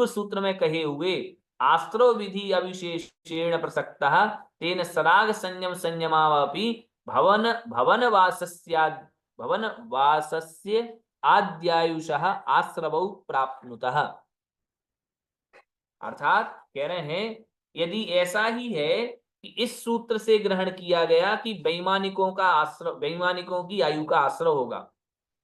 सूत्र में कहे हुए आश्रय विधि अविशेषेण प्रसक्तः तेन सराग संयम संयमावपि भवनवासस्य आद्यायुषः आश्रवौ प्राप्नुतः। अर्थात कह रहे हैं यदि ऐसा ही है कि इस सूत्र से ग्रहण किया गया कि वैमानिकों की आयु का आश्रय होगा,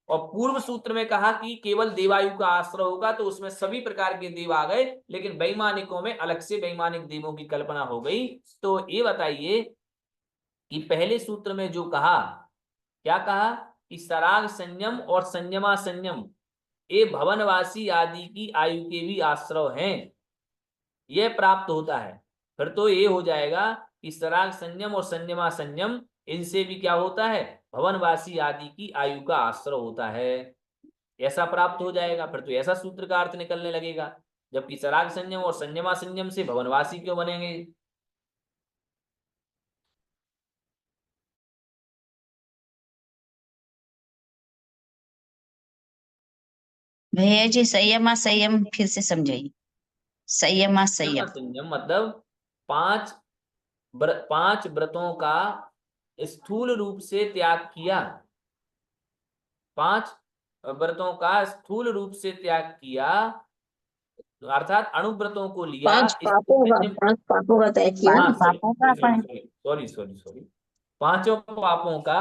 और पूर्व सूत्र में कहा कि केवल देवायु का आश्रय होगा, तो उसमें सभी प्रकार के देव आ गए, लेकिन वैमानिकों में अलग से वैमानिक देवों की कल्पना हो गई। तो ये बताइए कि पहले सूत्र में जो कहा, क्या कहा कि सराग संयम और संयमा संयम ये भवनवासी आदि की आयु के भी आश्रय हैं, यह प्राप्त होता है। फिर तो ये हो जाएगा कि सराग संयम और संयमा संयम इनसे भी क्या होता है, भवनवासी आदि की आयु का आश्रय होता है, ऐसा प्राप्त हो जाएगा। फिर तो ऐसा सूत्र का अर्थ निकलने लगेगा, जबकि सराग संयम और संयमा संयम से भवनवासी क्यों बनेंगे? भैया जी संयमा संयम फिर से समझाइए। संयमा संयम संयम मतलब पांच व्रतों का स्थूल रूप से त्याग किया, 5 व्रतों का स्थूल रूप से त्याग किया, अर्थात अणुव्रतों को लिया। 5 पापों का तय किया। हाँ, पापों का सॉरी, 5 पापों का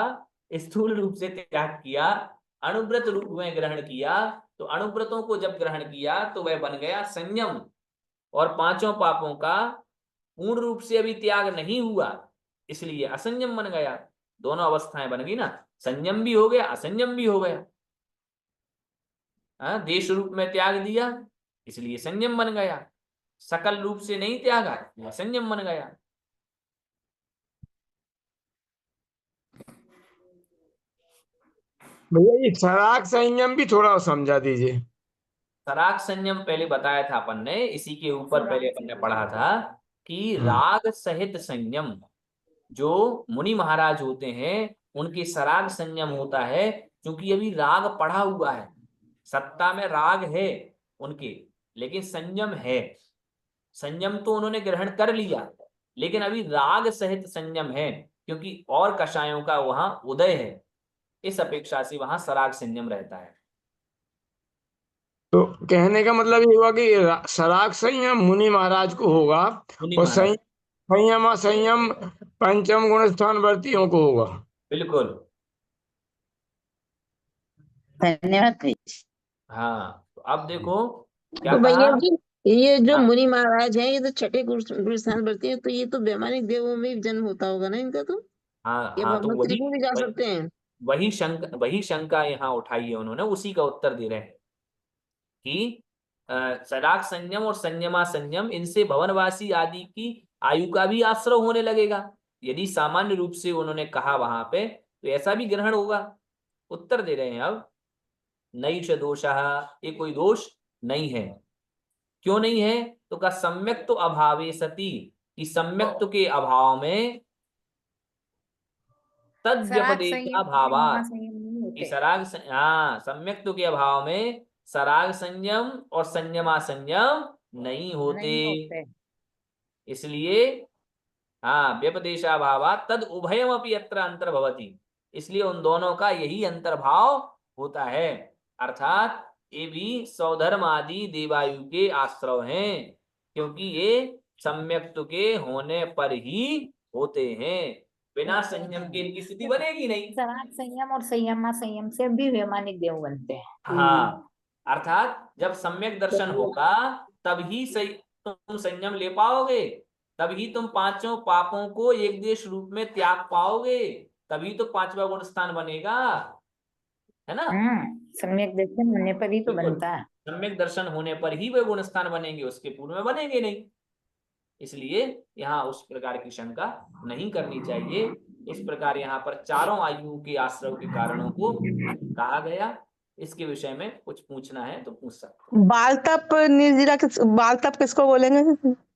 स्थूल रूप से त्याग किया, अणुव्रत रूप में ग्रहण किया। तो अणुव्रतों को जब ग्रहण किया तो वह बन गया संयम, और 5 पापों का पूर्ण रूप से अभी त्याग नहीं हुआ, इसलिए असंयम बन गया। दोनों अवस्थाएं बन गई ना, संयम भी हो गया, असंयम भी हो गया। देश रूप में त्याग दिया इसलिए संयम बन गया, सकल रूप से नहीं त्यागा यह संयम बन गया। भैया ये सराग संयम भी थोड़ा समझा दीजिए। सराग संयम पहले बताया था अपन ने, इसी के ऊपर पहले अपन ने पढ़ा था कि राग सहित संयम जो मुनि महाराज होते हैं उनके सराग संयम होता है, क्योंकि अभी राग पढ़ा हुआ है, सत्ता में राग है उनके, लेकिन संयम है। संयम तो उन्होंने ग्रहण कर लिया, लेकिन अभी राग सहित संयम है, क्योंकि और कषायों का वहां उदय है, इस अपेक्षा से वहां सराग संयम रहता है। तो कहने का मतलब ये हुआ कि सराग संयम मुनि महाराज को होगा, मुनि और महाराज, संयम संयम पंचम गुण स्थान वर्तियों को होगा। बिल्कुल। धन्यवाद भैया। हाँ, तो अब देखो क्या तो भैया कहा। जी, ये जो हाँ, मुनि महाराज हैं, ये तो छठे गुरु स्थान बढ़ते हैं, तो ये तो वैमानिक देवों में भी जन्म होता होगा ना इनका? तो हाँ, ये हाँ, तो ब्रह्मचर्य में भी जा सकते हैं? वही शंका यहाँ उठाई है उन्होंने, उसी का उत्तर दे रहे हैं कि सराग संयम और संयमा संयम इनसे भवनवासी आदि की आयु का भी आश्रय होने लगेगा। यदि सामान्य रूप से उन्होंने कहा वहां पे, तो ऐसा भी ग्रहण होगा। उत्तर दे रहे हैं अब, नैष दोषः, ये कोई दोष नहीं है। क्यों नहीं है? तो का सम्यक तो अभावे सती, कि सम्यक के अभाव में तद व्यपदेशा भावात, कि सम्यक के अभाव में सराग संयम और संयमा संयम नहीं होते। इसलिए व्यपदेशा भावात तद उभयमपि अत्र अंतर्भवति, इसलिए उन दोनों का यही अंतर्भाव होता है। अर्थात ये भी स्वधर्म आदि देवायु के आश्रव हैं, क्योंकि ये सम्यक्त्व के होने पर ही होते हैं। बिना संयम के इनकी स्थिति बनेगी नहीं। सराग संयम और संयमा संयम से भी वैमानिक देव बनते हैं। हाँ, अर्थात जब सम्यक दर्शन होगा तभी सही तुम संयम ले पाओगे, तभी तुम पांचों पापों को एक देश रूप में त्याग पाओगे, तभी तो पांचवा गुण स्थान बनेगा, है ना। सम्यक दर्शन होने पर ही तो बिल्कुल। बनता है। सम्यक दर्शन होने पर ही वे गुण स्थान बनेंगे, उसके पूर्व में बनेंगे नहीं। इसलिए यहाँ उस प्रकार की शंका नहीं करनी चाहिए। इस प्रकार यहाँ पर चारों आयु के आश्रव के कारणों को कहा गया। इसके विषय में कुछ पूछना है तो पूछ सकते हैं। बाल तप निर्जरा बाल तप किसको बोलेंगे?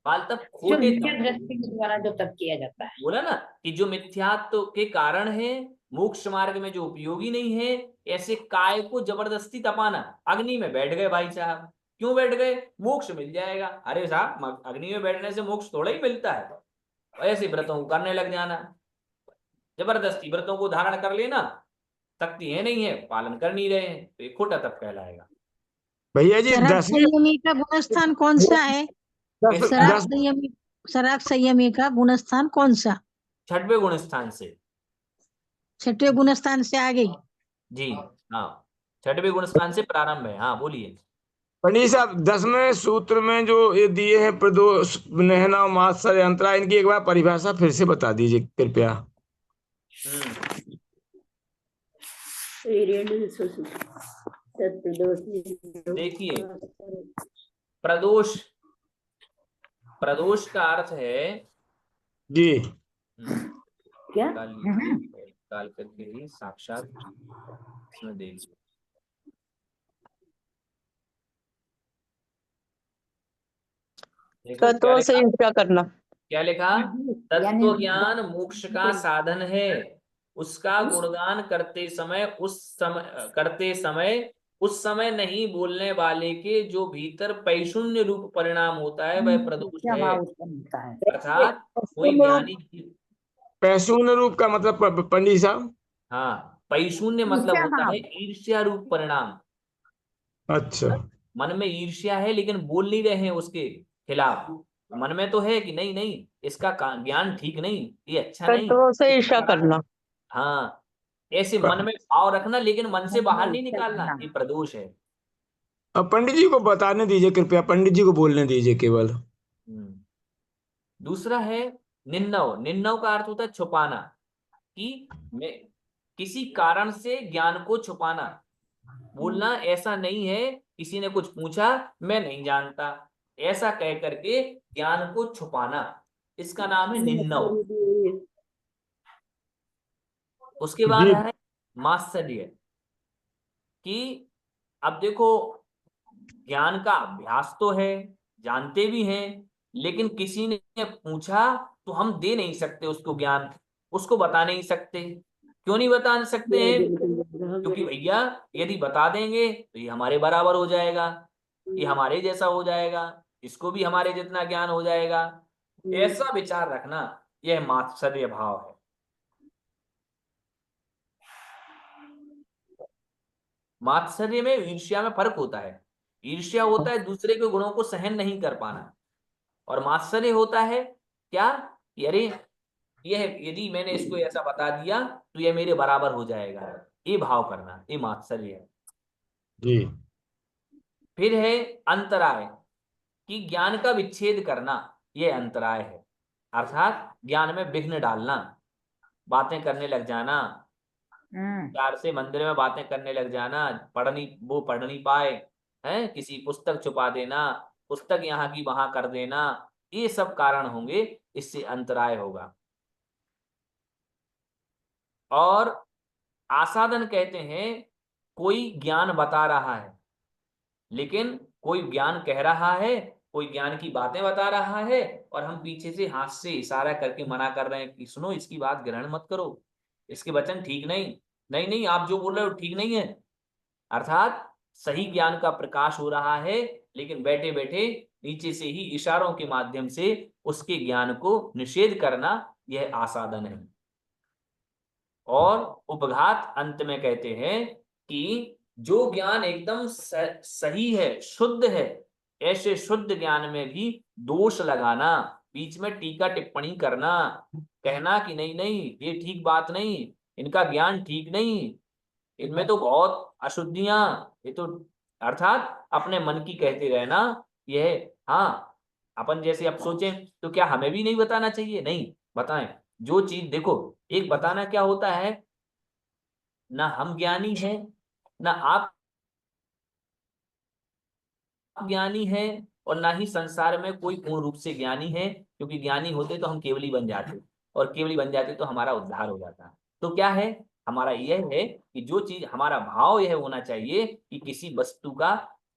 बाल तप जो खोटे मिथ्या तप, दृष्टि के द्वारा जो तप किया जाता है। बोला ना कि जो मिथ्यात्व के कारण है, मोक्ष मार्ग में जो उपयोगी नहीं है, ऐसे काय को जबरदस्ती तपाना। अग्नि में बैठ गए भाई साहब, क्यों बैठ गए? मोक्ष मिल जाएगा। अरे साहब, अग्नि में बैठने से मोक्ष थोड़ा ही मिलता है। ऐसे व्रतों को करने लग जाना, जबरदस्ती व्रतों को धारण कर लेना, शक्ति है नहीं है, पालन कर नहीं रहे हैं, तो ये खोटा तप कहलाएगा। भैया जी सराग 10वें संयमी का गुण स्थान कौन सा है? सराग संयमी का गुण स्थान कौन सा? 6वें गुण स्थान से। 6वें गुण स्थान से आगे? जी हाँ, 6वें गुण स्थान से प्रारंभ है। हाँ बोलिए। पंडित साहब 10वें सूत्र में जो ये दिए हैं प्रदोष, नहना, मात्सर्य, अंतरा, इनकी एक बार परिभाषा फिर से बता दीजिए कृपया। देखिए, प्रदोष, प्रदोष का अर्थ है जी क्या? काल करके ही साक्षात इसमें देखिए। तत्व से ईर्ष्या करना। क्या लिखा? तत्व ज्ञान मोक्ष का साधन है, उसका गुणगान करते समय उस समय नहीं बोलने वाले के जो भीतर पैशून्य रूप परिणाम होता है वह प्रदोष है। अर्थात कोई ज्ञानी, पैशून्य रूप का मतलब पंडित साहब? हाँ, पैशून्य मतलब होता है ईर्ष्या रूप परिणाम। अच्छा, मन में ईर्ष्या है लेकिन बोल नहीं रहे हैं उसके खिलाफ। मन में तो है कि नहीं नहीं, इसका ज्ञान ठीक नहीं, ये अच्छा नहीं, तत्व से ईर्ष्या करना। हाँ, ऐसे मन में भाव रखना लेकिन मन से बाहर नहीं निकालना, ये प्रदोष है। अब पंडित जी को बताने दीजिए कृपया, पंडित जी को बोलने दीजिए केवल। दूसरा है निन्नव। निन्नव का अर्थ होता है छुपाना, कि मैं किसी कारण से ज्ञान को छुपाना, बोलना ऐसा नहीं है किसी ने कुछ पूछा मैं नहीं जानता, ऐसा कह करके ज्ञान को छुपाना, इसका नाम है निन्नव। उसके बाद है मात्सर्य, कि अब देखो ज्ञान का अभ्यास तो है, जानते भी हैं, लेकिन किसी ने पूछा तो हम दे नहीं सकते उसको ज्ञान, उसको बता नहीं सकते। क्यों नहीं बता सकते हैं? क्योंकि भैया यदि बता देंगे तो ये हमारे बराबर हो जाएगा, ये हमारे जैसा हो जाएगा, इसको भी हमारे जितना ज्ञान हो जाएगा। ऐसा विचार रखना, यह मात्सर्य भाव है। मात्सर्य में ईर्ष्या में फर्क होता है। ईर्ष्या होता है दूसरे के गुणों को सहन नहीं कर पाना, और मात्सर्य होता है क्या, अरे यह यदि मैंने इसको ऐसा बता दिया तो यह मेरे बराबर हो जाएगा, ये भाव करना, ये मात्सर्य है जी। फिर है अंतराय, कि ज्ञान का विच्छेद करना, यह अंतराय है। अर्थात ज्ञान में विघ्न डालना, बातें करने लग जाना, प्यार से मंदिर में बातें करने लग जाना, पढ़ नहीं पाए हैं, किसी पुस्तक छुपा देना, पुस्तक यहाँ की वहां कर देना, ये सब कारण होंगे, इससे अंतराय होगा। और आसादन कहते हैं कोई ज्ञान बता रहा है, लेकिन कोई ज्ञान कह रहा है, कोई ज्ञान की बातें बता रहा है, और हम पीछे से हाथ से इशारा करके मना कर रहे हैं कि सुनो इसकी बात ग्रहण मत करो, इसके वचन ठीक नहीं, नहीं नहीं आप जो बोल रहे हो ठीक नहीं है। अर्थात सही ज्ञान का प्रकाश हो रहा है, लेकिन बैठे बैठे नीचे से ही इशारों के माध्यम से उसके ज्ञान को निषेध करना, यह आसादन है। और उपघात अंत में कहते हैं कि जो ज्ञान एकदम सही है, शुद्ध है, ऐसे शुद्ध ज्ञान में भी दोष लगाना, बीच में टीका टिप्पणी करना, कहना कि नहीं नहीं ये ठीक बात नहीं, इनका ज्ञान ठीक नहीं, इनमें तो बहुत अशुद्धियां, ये तो अर्थात अपने मन की कहते रहना, यह हाँ अपन जैसे अब सोचें तो क्या हमें भी नहीं बताना चाहिए? नहीं, बताएं। जो चीज देखो, एक बताना क्या होता है, ना हम ज्ञानी हैं ना आप ज्ञानी है, और ना ही संसार में कोई पूर्ण रूप से ज्ञानी है, क्योंकि ज्ञानी होते तो हम केवली बन जाते, और केवली बन जाते तो हमारा उद्धार हो जाता। तो क्या है हमारा, यह है कि जो चीज हमारा भाव यह होना चाहिए कि किसी वस्तु का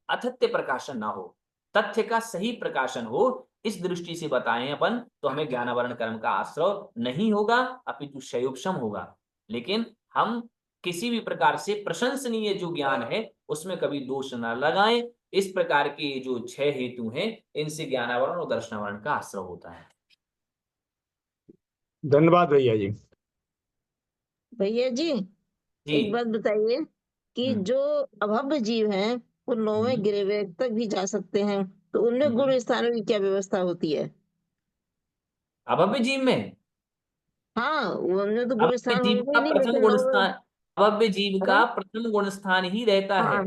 अतथ्य प्रकाशन ना हो, तथ्य का सही प्रकाशन हो, इस दृष्टि से बताएं अपन तो हमें ज्ञानावरण कर्म का आश्रय नहीं होगा, अपितु संयोगक्षम होगा। लेकिन हम किसी भी प्रकार से प्रशंसनीय जो ज्ञान है उसमें कभी दोष न लगाएं। इस प्रकार के जो 6 हेतु हैं, इनसे ज्ञानावरण और दर्शनावरण का आश्रय होता है। धन्यवाद भैया जी। भैया जी जी एक बात बताइए कि जो अभव्य जीव हैं वो 9वें गिरिवेद तक भी जा सकते हैं, तो उनमें गुण स्थानों की क्या व्यवस्था होती है? अभव्य जीव में, हाँ, उनमें तो गुण अभव्य स्थान जीव होंगे का ही नहीं, प्रथम लेकिन गुण 9वें। स्थान, अभव्य जीव है का ना? प्रथम गुण स्थान ही रहता है। हाँ,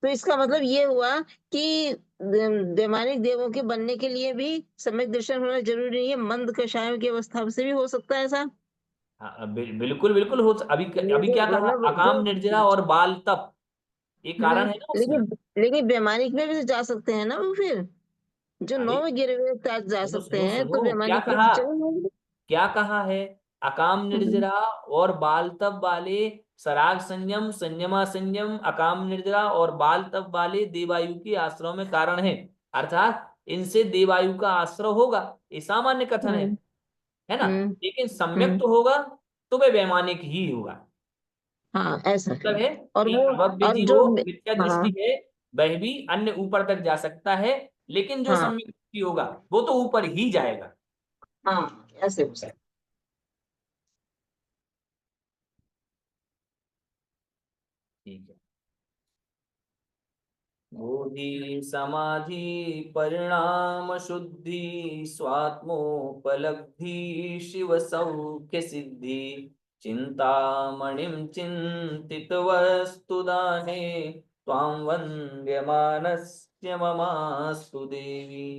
तो इसका मतलब ये हुआ कि वैमानिक देवों के बनने के लिए भी सम्यक दर्शन होना जरूरी नहीं है, मंद कषायों की अवस्था से भी हो सकता है ऐसा? हाँ, बिल्कुल बिल्कुल हो। अभी अभी लेकिन क्या कहा, मतलब अकाम निर्जरा और बाल तप, ये कारण है ना उसमें। लेकिन वैमानिक में भी तो जा सकते हैं ना वो, फिर जो अरे 9वें गिरवे तक जा सुनो सकते सुनो हैं तो सुनो, क्या वैमानिक में कहा, तो चले जाएंगे। क्या कहा है, अकाम निर्जरा और बाल तप वाले, सराग संयम, संयमा संयम, अकाम निर्जरा और बाल तप वाले देवायु के आश्रय में कारण है, अर्थात इनसे देवायु का आश्रय होगा, ये सामान्य कथन है ना। लेकिन सम्यक तो होगा तो वह वैमानिक ही होगा। हाँ ऐसा है। मतलब है और कि वो अभव्य और जो जो मिथ्या हाँ दृष्टि है वह भी अन्य ऊपर तक जा सकता है, लेकिन जो हाँ सम्यक दृष्टि होगा वो तो ऊपर ही जाएगा। हाँ ऐसे हो सकता ठीक है। बोधि समाधि परिणाम शुद्धि स्वात्मोपलब्धि शिव सौख्य सिद्धि चिंतामणिं चिंतित वस्तु दाने त्वां वन्द्यमानस्य ममास्तु देवी।